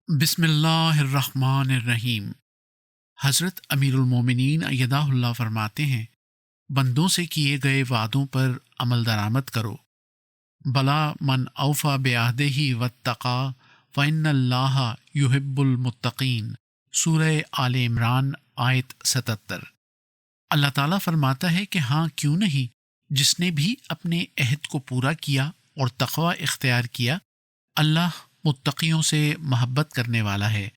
بسم اللہ الرحمن الرحیم۔ حضرت امیر المومنین ایدہ اللہ فرماتے ہیں، بندوں سے کیے گئے وعدوں پر عمل درآمد کرو۔ بلا من اوفی بعہدہ واتقی فإن اللہ یحب المتقین، سورہ آل عمران آیت 77۔ اللہ تعالیٰ فرماتا ہے کہ ہاں کیوں نہیں، جس نے بھی اپنے عہد کو پورا کیا اور تقوی اختیار کیا، اللہ متقیوں سے محبت کرنے والا ہے۔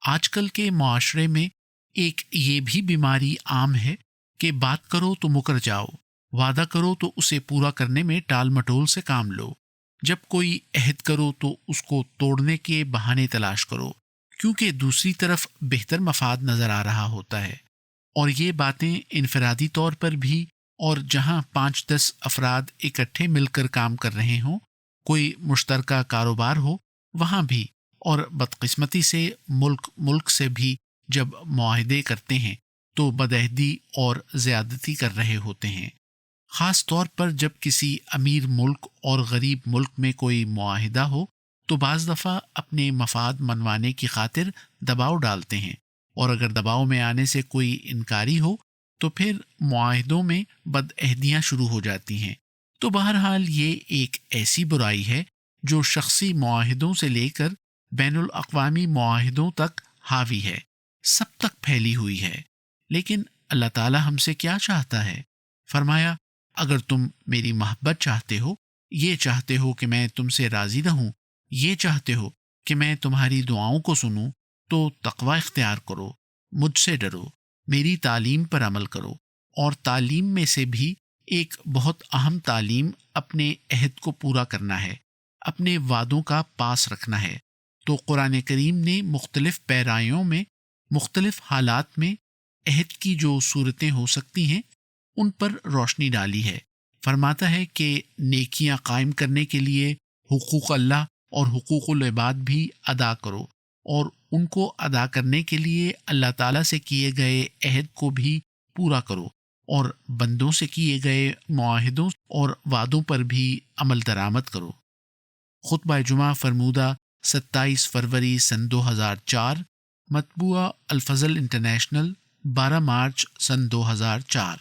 آج کل کے معاشرے میں ایک یہ بھی بیماری عام ہے کہ بات کرو تو مکر جاؤ، وعدہ کرو تو اسے پورا کرنے میں ٹال مٹول سے کام لو، جب کوئی عہد کرو تو اس کو توڑنے کے بہانے تلاش کرو، کیونکہ دوسری طرف بہتر مفاد نظر آ رہا ہوتا ہے۔ اور یہ باتیں انفرادی طور پر بھی، اور جہاں 5-10 افراد اکٹھے مل کر کام کر رہے ہوں، کوئی مشترکہ کاروبار ہو، وہاں بھی، اور بدقسمتی سے ملک سے بھی جب معاہدے کرتے ہیں تو بدعہدی اور زیادتی کر رہے ہوتے ہیں۔ خاص طور پر جب کسی امیر ملک اور غریب ملک میں کوئی معاہدہ ہو تو بعض دفعہ اپنے مفاد منوانے کی خاطر دباؤ ڈالتے ہیں، اور اگر دباؤ میں آنے سے کوئی انکاری ہو تو پھر معاہدوں میں بدعہدیاں شروع ہو جاتی ہیں۔ تو بہرحال یہ ایک ایسی برائی ہے جو شخصی معاہدوں سے لے کر بین الاقوامی معاہدوں تک حاوی ہے، سب تک پھیلی ہوئی ہے۔ لیکن اللہ تعالی ہم سے کیا چاہتا ہے؟ فرمایا، اگر تم میری محبت چاہتے ہو، یہ چاہتے ہو کہ میں تم سے راضی رہوں، یہ چاہتے ہو کہ میں تمہاری دعاؤں کو سنوں، تو تقوی اختیار کرو، مجھ سے ڈرو، میری تعلیم پر عمل کرو۔ اور تعلیم میں سے بھی ایک بہت اہم تعلیم اپنے عہد کو پورا کرنا ہے، اپنے وعدوں کا پاس رکھنا ہے۔ تو قرآن کریم نے مختلف پیرایوں میں، مختلف حالات میں عہد کی جو صورتیں ہو سکتی ہیں ان پر روشنی ڈالی ہے۔ فرماتا ہے کہ نیکیاں قائم کرنے کے لیے حقوق اللہ اور حقوق العباد بھی ادا کرو، اور ان کو ادا کرنے کے لیے اللہ تعالیٰ سے کیے گئے عہد کو بھی پورا کرو، اور بندوں سے کیے گئے معاہدوں اور وعدوں پر بھی عمل درآمد کرو۔ خطبہ جمعہ فرمودہ 27 فروری سن 2004، مطبوعہ الفضل انٹرنیشنل 12 مارچ سن 2004۔